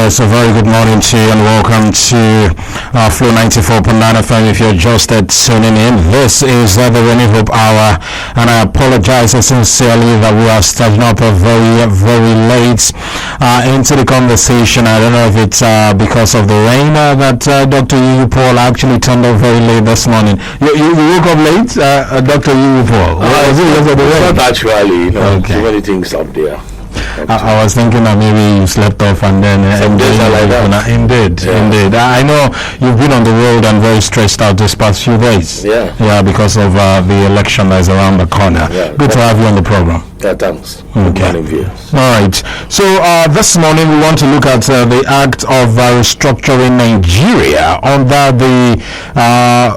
Yes, a very good morning to you and welcome to Flow 94.9 FM. If you're just tuning in, this is the Renewed Hope Hour, and I apologize sincerely that we are starting up very, very late into the conversation. I don't know if it's because of the rain that Dr. Yu Paul actually turned up very late this morning. You woke up late, Dr. Yu Paul? Was it because of the rain? Not actually, too many things up there. I was thinking that maybe you slept off and then some days are like that. Indeed. I know you've been on the road and very stressed out this past few days. Yeah, because of the election that is around the corner. Good to have you on the program. Thanks. Okay. All right. So this morning we want to look at the act of restructuring Nigeria under the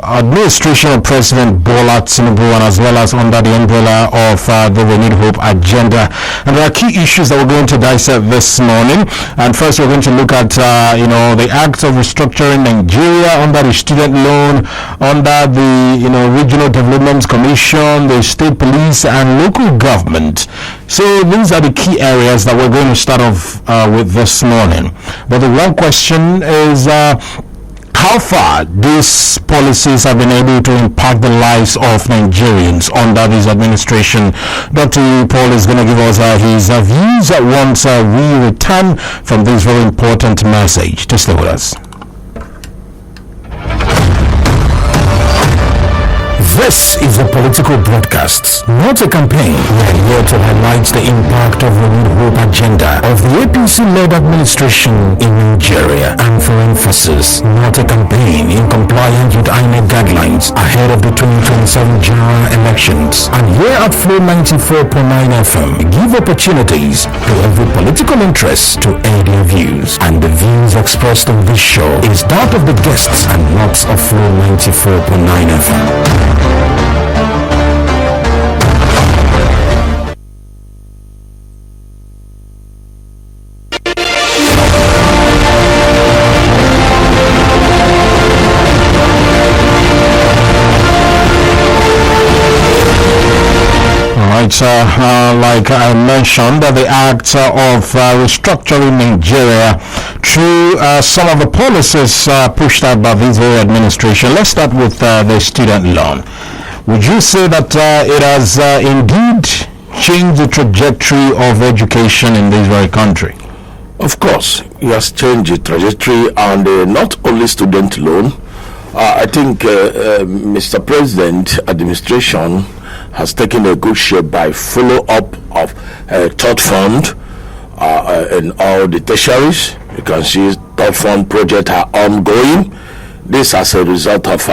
administration of President Bola Tinubu, and as well as under the umbrella of the Renewed Hope agenda. And there are key issues that we're going to dissect this morning. And first, we're going to look at the act of restructuring Nigeria under the student loan, under the Regional Development Commission, the state police, and local government. So these are the key areas that we're going to start off with this morning. But the one question is how far these policies have been able to impact the lives of Nigerians under this administration. Dr. Yu Paul is going to give us his views once we return from this very important message. Just stay with us. This is a political broadcast, not a campaign. We are here to highlight the impact of the Renewed Hope agenda of the APC-led administration in Nigeria. And for emphasis, not a campaign in compliance with INEC guidelines ahead of the 2027 general elections. And here at Flow 94.9 FM, give opportunities to every political interest to air their views. And the views expressed on this show is that of the guests and not of Flow 94.9 FM. Like I mentioned, the act of restructuring Nigeria through some of the policies pushed out by this very administration. Let's start with the student loan. Would you say that it has indeed changed the trajectory of education in this very country? Of course, it has changed the trajectory, and not only student loan. I think Mr. President administration has taken a good shape by follow-up of third fund in all the tertiaries. You can see third fund projects are ongoing. This as a result of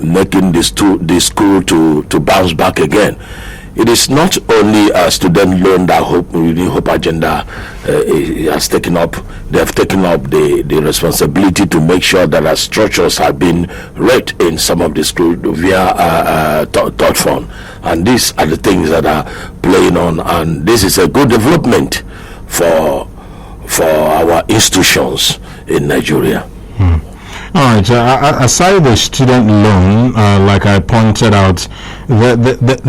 making the school to bounce back again. It is not only a student loan that Hope agenda has taken up. They have taken up the responsibility to make sure that our structures have been read in some of the schools via third fund. And these are the things that are playing on. And this is a good development for our institutions in Nigeria. All right. Aside the student loan, like I pointed out, there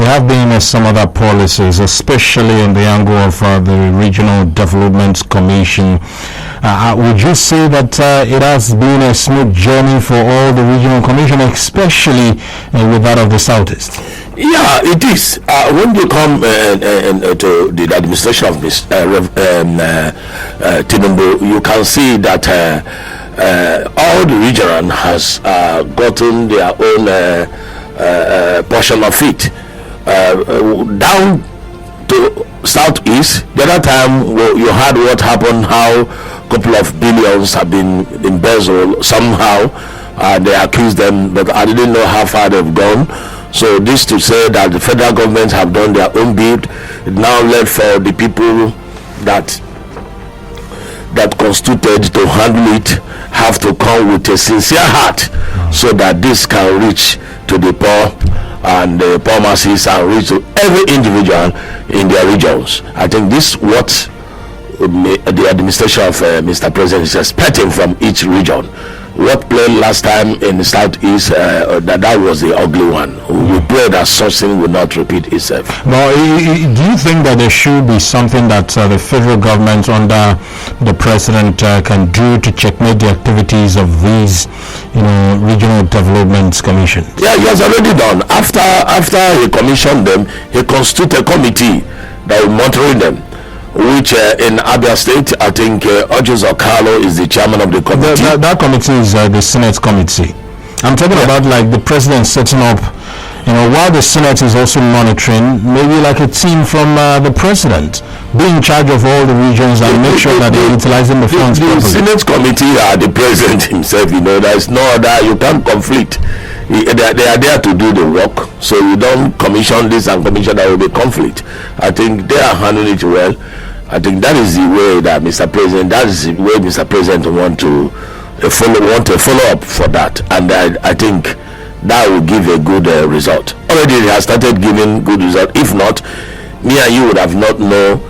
have been some other policies, especially in the angle of the Regional Development Commission. Would you say that it has been a smooth journey for all the regional commission, especially with that of the Southeast? Yeah, it is. When you come to the administration of this Tinubu, you can see that all the region has gotten their own portion of it. Down to Southeast, the other time you heard what happened, how a couple of billions have been embezzled somehow. They accused them, but I didn't know how far they've gone. So this to say that the federal government have done their own bit. It now left for the people that constituted to handle it have to come with a sincere heart, so that this can reach to the poor and the poor masses and reach to every individual in their regions. I think this is what the administration of Mr. President is expecting from each region. what played last time in the southeast, that was the ugly one. We pray that such thing will not repeat itself. Now, do you think that there should be something that the federal government under the president can do to checkmate the activities of these, regional development commissions? Yeah, he has already done. After he commissioned them, he constituted a committee that will monitor them, which in Abia State, I think Ojos Okalo is the chairman of the committee. That committee is the Senate committee. I'm talking about like the president setting up, while the Senate is also monitoring, maybe like a team from the president be in charge of all the regions and make sure that they're utilizing the funds properly. The Senate committee are the president himself, there's no other, you can't conflict. They are there to do the work, so you don't commission this and commission that, will be conflict. I think they are handling it well. I think that is the way that Mr. President want to follow up for that, and I think that will give a good result. Already it has started giving good result. If not, me and you would have not known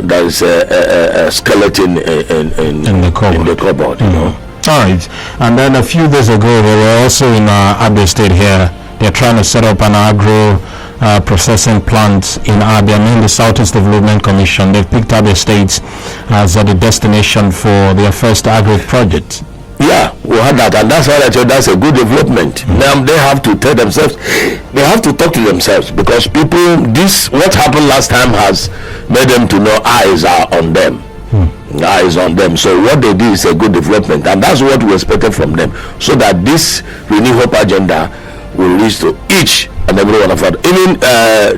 there is a skeleton in the cupboard. All right, and then a few days ago they were also in Abia State here. They're trying to set up an agro processing plant in Abia. The Southeast Development Commission, they've picked Abia State as the destination for their first agro project. Yeah, we had that, and that's why I said that's a good development. Now they have to tell themselves, they have to talk to themselves, because what happened last time has made them to know eyes are on them. Eyes on them. So what they did is a good development, and that's what we expected from them, so that this Renew Hope agenda will reach to each and every one of us. Even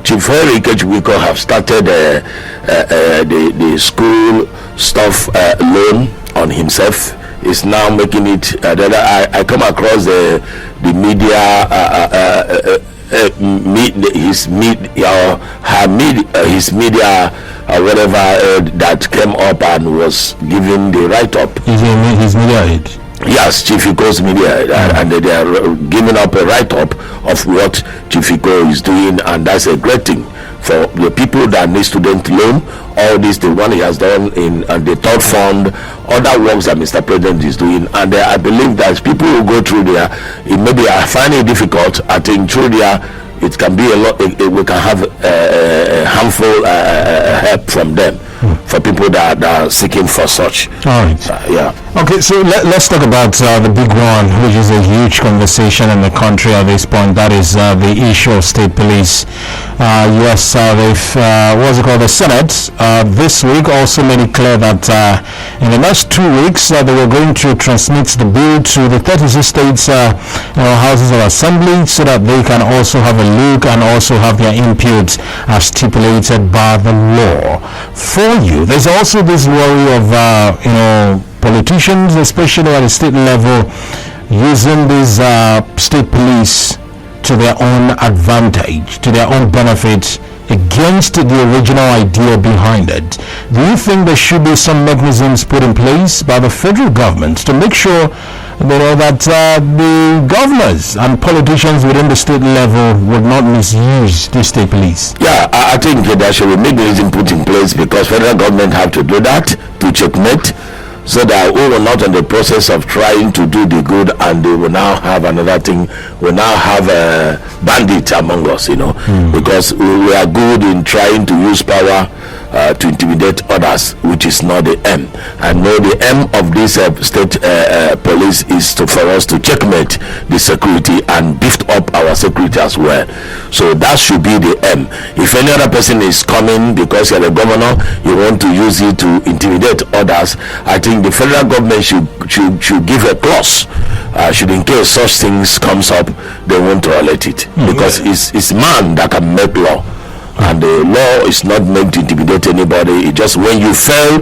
Chief Henry Kechwiko have started the school stuff loan on himself. Is now making it. I come across the media. His media whatever that came up and was given the write-up. His media aid. Yes, Chief Iko's media, and they are giving up a write-up of what Chief Iko is doing, and that's a great thing for the people that need student loan. All this, the one he has done in the third fund, other works that Mr. President is doing, and I believe that people will go through there. It maybe I find it difficult. I think through there it can be a lot. We can have harmful help from them for people that are seeking for such. All right. Yeah. Okay, so let's talk about the big one, which is a huge conversation in the country at this point. That is the issue of state police. Yes, the Senate this week also made it clear that in the next 2 weeks they were going to transmit the bill to the 36 states houses of assembly, so that they can also have a look and also have their input as stipulated by the law. For you, there's also this worry of politicians, especially at the state level, using these state police to their own advantage, to their own benefit, against the original idea behind it. Do you think there should be some mechanisms put in place by the federal government to make sure that the governors and politicians within the state level would not misuse the state police? Yeah, I think there should be mechanism put in place, because federal government have to do that to checkmate, so that we were not in the process of trying to do the good, and they will now have another thing. We now have a bandit among us, because we are good in trying to use power to intimidate others, which is not the aim. I know the aim of this state police is for us to checkmate the security and beef up our security as well. So that should be the aim. If any other person is coming because you're the governor, you want to use it to intimidate others, I think the federal government should give a clause. Should, in case such things comes up, they won't tolerate it, because it's man that can make law. And the law is not meant to intimidate anybody. It just, when you fail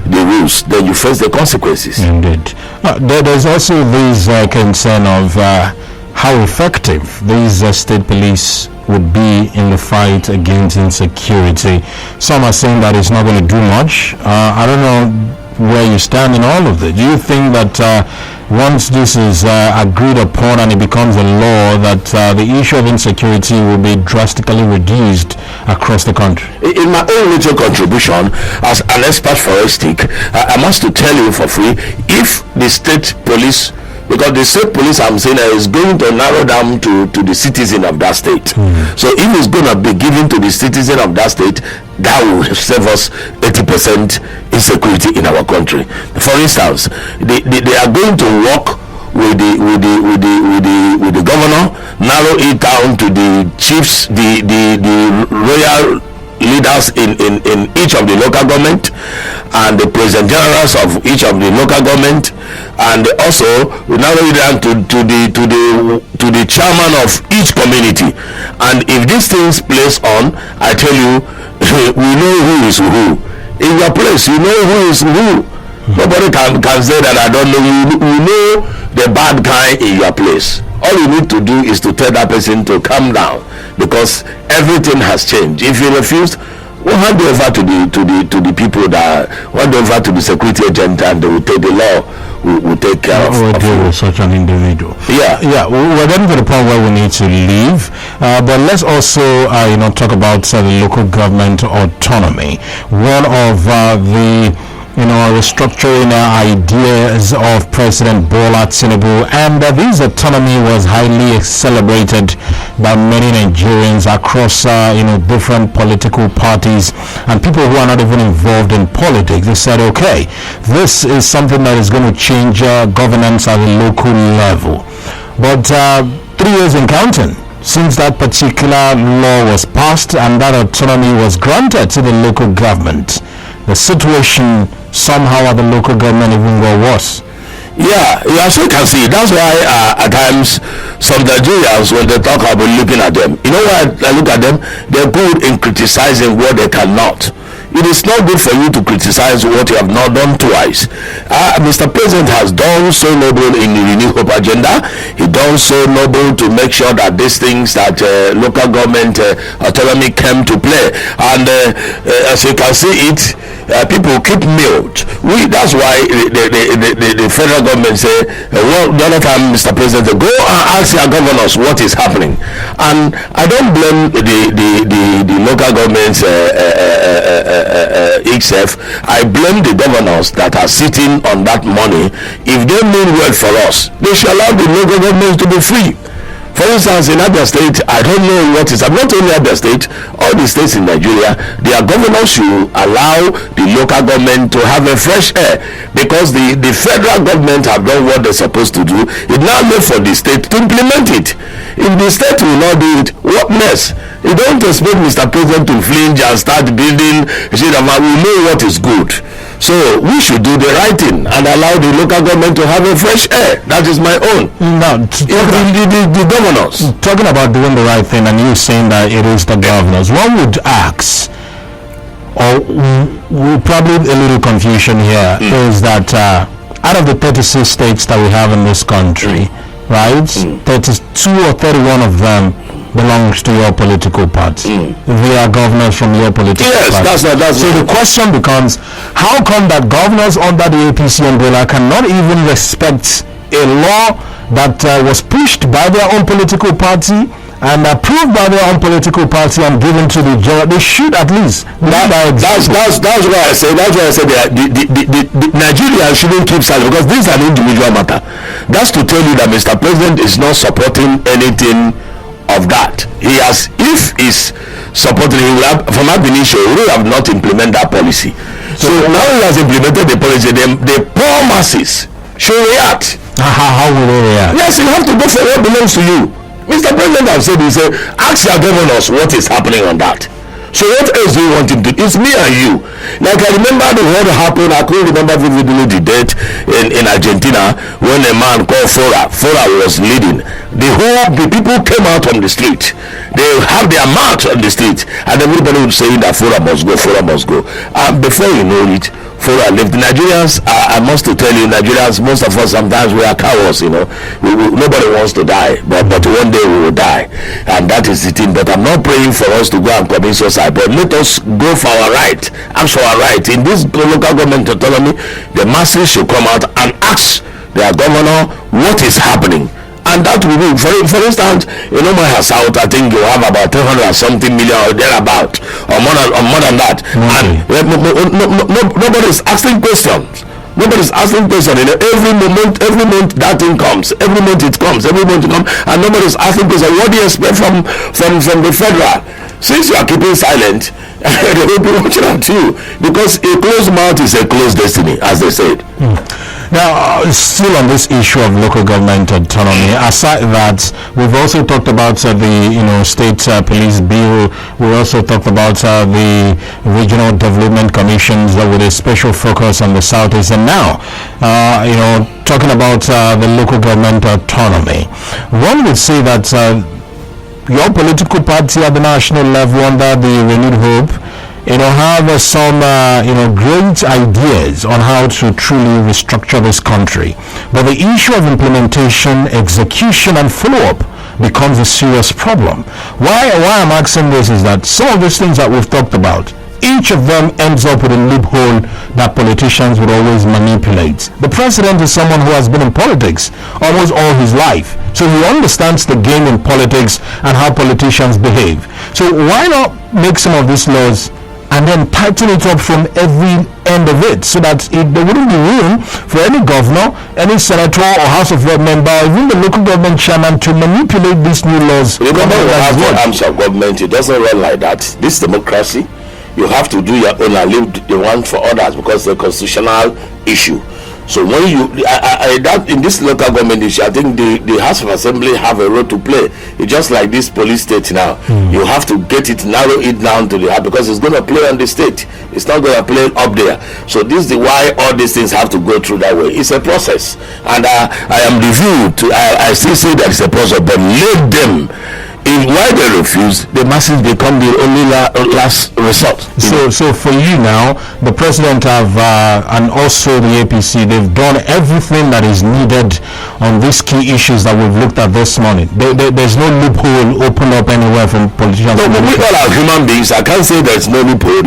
the rules, then you face the consequences. Indeed. There's also this concern of how effective these state police would be in the fight against insecurity. Some are saying that it's not going to do much. I don't know where you stand in all of this. Do you think that once this is agreed upon and it becomes a law, that the issue of insecurity will be drastically reduced across the country? In my own little contribution as an expert forensic, I must to tell you for free, if the state police because the state police I'm saying is going to narrow down to the citizen of that state. So if it's going to be given to the citizen of that state, that will save us 80% insecurity in our country. For instance, they are going to work with the governor, narrow it down to the chiefs, the royal leaders in each of the local government, and the president generals of each of the local government, and also narrow it down to the chairman of each community. And if these things place on, I tell you, we know who is who. In your place, you know who is who. Nobody can say that I don't know you. You know the bad guy in your place. All you need to do is to tell that person to calm down, because everything has changed. If you refuse, we'll hand over to the people that hand over to the security agent, and they will take the law. Will take care of deal with such an individual. Yeah. We're getting to the point where we need to leave, but let's also talk about the local government autonomy. One of the restructuring ideas of President Bola Tinubu, and this autonomy was highly celebrated by many Nigerians across different political parties and people who are not even involved in politics. They said, okay, this is something that is going to change governance at the local level. But 3 years in counting since that particular law was passed and that autonomy was granted to the local government, the situation somehow at the local government even got worse. Yeah, as you can see, that's why at times some Nigerians, when they talk about looking at them, you know why I look at them? They're good in criticizing what they cannot. It is not good for you to criticize what you have not done twice. Mr. President has done so noble in the Renew Hope agenda. He done so noble to make sure that these things that local government autonomy came to play. And as you can see it, people keep mute. That's why the federal government say, well, the other time, Mr. President, go and ask your governors what is happening. And I don't blame the local governments itself. I blame the governors that are sitting on that money. If they mean well for us, they should allow the local governments to be free. For instance, in Abia State, I don't know what is, not only Abia State, all the states in Nigeria, their governors should allow the local government to have a fresh air, because the federal government have done what they're supposed to do. It now left for the state to implement it. If the state will not do it, what mess? You don't expect Mr. President to flinch and start building. We know what is good. So we should do the right thing and allow the local government to have a fresh air. That is my own. Now, the governors. Talking about doing the right thing, and you saying that it is the governors, one would ask, or probably a little confusion here, is that out of the 36 states that we have in this country, right, 32 or 31 of them belongs to your political party. They are governors from your political party. Yes, that's so the question becomes, how come that governors under the APC umbrella cannot even respect a law that was pushed by their own political party and approved by their own political party and given to the general? They should at least. That's why I say that the Nigeria shouldn't keep silent, because this is an individual matter. That's to tell you that Mr. President is not supporting anything of that. If he's supporting, he will have, from ab initio, he will have not implement that policy. So now he has implemented the policy. The poor masses should react. How will they react? Yes, you have to go for what belongs to you. Mr. President has said, he said, ask your governors what is happening on that. So what else do you want him to do? It's me and you. Like I remember what happened, I couldn't remember vividly the date in Argentina when a man called Fora was leading. The people came out on the street. They have their march on the street, and everybody was saying that Fora must go. And before you know it, Fora left. Nigerians, I must to tell you, Nigerians, most of us sometimes we are cowards, nobody wants to die, but one day we will die, and that is the thing. But I'm not praying for us to go and commit suicide, but let us go for our right. Ask for our right. In this local government autonomy, the masses should come out and ask their governor what is happening. And that will be, for instance, my house out, I think you have about 300 and something million or thereabout, or more than that. And nobody is asking questions. Nobody's asking question. You know, every month that thing comes. Every month it comes. Every month it comes, and nobody's asking question. What do you expect from the federal? Since you are keeping silent, they will be watching at you, because a closed mouth is a closed destiny, as they said. Now, still on this issue of local government autonomy, aside that, we've also talked about the state police bill. We also talked about the regional development commissions with a special focus on the southeast, and now talking about the local government autonomy. One would say that your political party at the national level, under the Renewed Hope, have some great ideas on how to truly restructure this country. But the issue of implementation, execution, and follow-up becomes a serious problem. Why I'm asking this is that some of these things that we've talked about, each of them ends up with a loophole that politicians would always manipulate. The president is someone who has been in politics almost all his life, so he understands the game in politics and how politicians behave. So why not make some of these laws and then tighten it up from every end of it, so that there wouldn't be room for any governor, any senator or House of Rep member, or even the local government chairman to manipulate these new laws? Remember, you have the arms of government. It doesn't run like that. This democracy, you have to do your own and leave the one for others, because it's a constitutional issue. So when you that in this local government issue, I think the House of Assembly have a role to play. It's just like this police state now. You have to narrow it down to the heart, because it's going to play on the state. It's not going to play up there. So this is why all these things have to go through that way. It's a process, and I am reviewed. I still say that it's a process, but let them. Why they refuse, the masses become the only last resort. So for you now, the president and also the APC, they've done everything that is needed on these key issues that we've looked at this morning. There's no loophole open up anywhere from politicians. No, but we all are human beings. I can't say there's no loophole,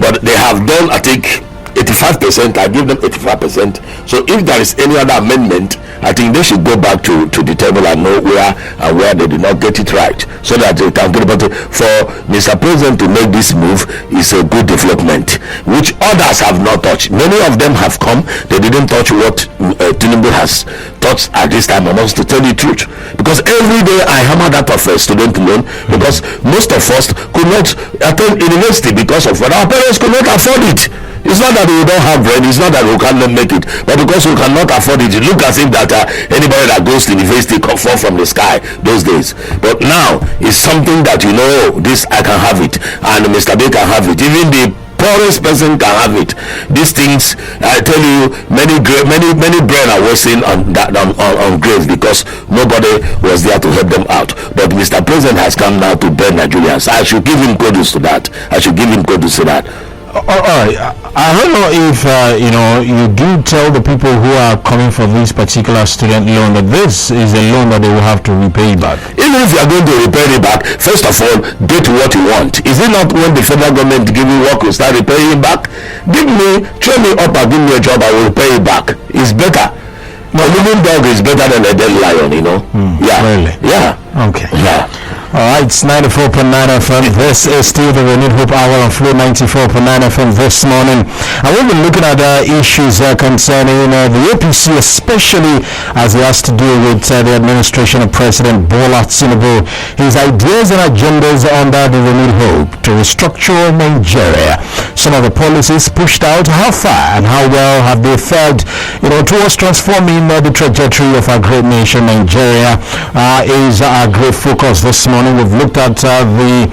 but they have done, I think, 85%. I give them 85%. So if there is any other amendment, I think they should go back to the table and know where they did not get it right, so that they can get it. For Mr. President to make this move is a good development, which others have not touched. Many of them have come, they didn't touch what Tinubu has touched at this time. And also, to tell you the truth, because every day I hammer that of a student loan, because most of us could not attend university because of what our parents could not afford it. It's not that we don't have bread, it's not that we cannot make it, but because we cannot afford it. It looks as if that anybody that goes to university can fall from the sky those days. But now it's something that this I can have it, and Mr. B can have it. Even the poorest person can have it. These things, I tell you, many brain are wasting on grave, because nobody was there to help them out. But Mr. President has come now to burn Nigerians. I should give him kudos to that. All right. I don't know if you do tell the people who are coming for this particular student loan that this is a loan that they will have to repay back. Even if you are going to repay it back, first of all, get what you want. Is it not when the federal government give you work, you start repaying back? Train me up and give me a job, I will pay it back. It's better. A living dog is better than a dead lion, Yeah. Really? Yeah. Okay. Yeah. Alright, it's 94.9 FM. This is still the Renewed Hope Hour on Flow 94.9 FM this morning. And we've been looking at issues concerning the APC, especially as it has to do with the administration of President Bola Tinubu, his ideas and agendas under the Renewed Hope to restructure Nigeria. Some of the policies pushed out, how far and how well have they fared, towards transforming the trajectory of our great nation. Nigeria is our great focus this morning. We've looked at the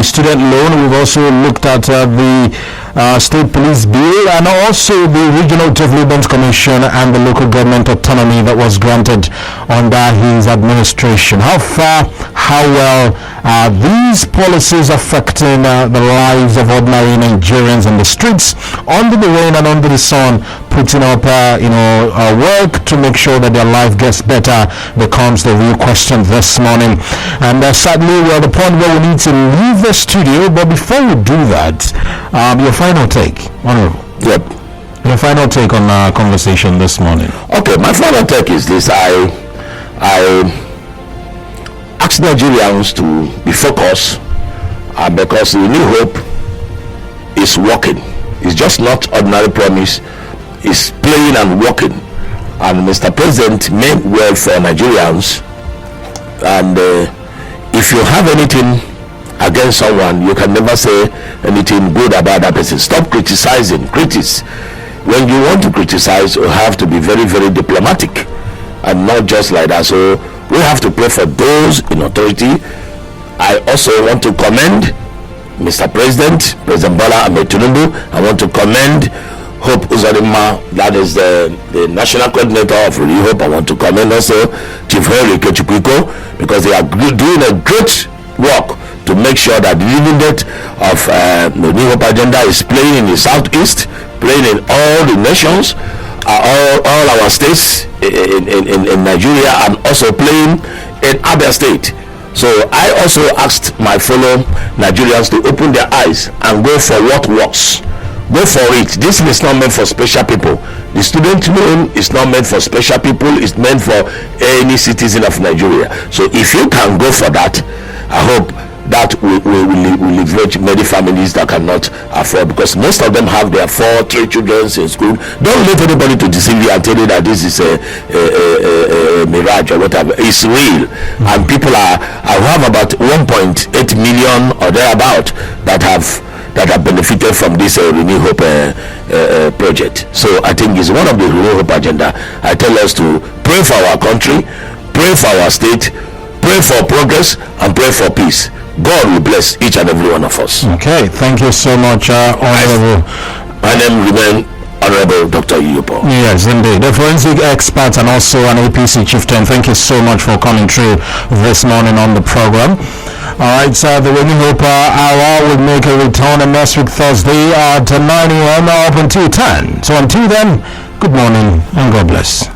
student loan. We've also looked at the state police bill, and also the regional development commission and the local government autonomy that was granted under his administration. How far, how well are these policies affecting the lives of ordinary Nigerians in the streets, under the rain and under the sun, putting up work to make sure that their life gets better, becomes the real question this morning. And sadly, we're at the point where we need to leave the studio. But before we do that, your final take, Honorable. Yep. Your final take on our conversation this morning. Okay, my final take is this. I ask Nigerians to be focused, because the New Hope is working. It's just not ordinary promise. It's playing and working. And Mr. President meant well for Nigerians. And if you have anything against someone, you can never say anything good about that person. Stop criticizing. When you want to criticize, you have to be very, very diplomatic and not just like that. So we have to pray for those in authority. I also want to commend Mr. President Bola Ahmed Tinubu. I want to commend Hope Uzodinma, that is the national coordinator of Renew Hope. I want to commend also Chief Henry Kechukwiko, because they are doing a great work to make sure that the living death of the New Hope agenda is playing in the southeast, playing in all the nations, all our states in Nigeria, and also playing in Abia State. So I also asked my fellow Nigerians to open their eyes and go for what works. Go for it. This is not meant for special people. The student loan is not meant for special people. It's meant for any citizen of Nigeria. So if you can go for that, I hope that will leverage many families that cannot afford, because most of them have their 3 children in school. Don't let anybody to deceive you and tell you that this is a mirage or whatever. It's real. And people I have about 1.8 million or thereabout that have benefited from this Renew Hope project. So I think it's one of the Renew Hope agenda. I tell us to pray for our country, pray for our state, pray for progress, and pray for peace. God will bless each and every one of us. Okay, thank you so much, Honorable. My name remains Honorable Dr. Yupo. Yes, indeed. A forensic expert and also an APC chieftain. Thank you so much for coming through this morning on the program. All right, so the Renew Hope hour will make a return on next week Thursday at 9 a.m. up until 10. So until then, good morning and God bless.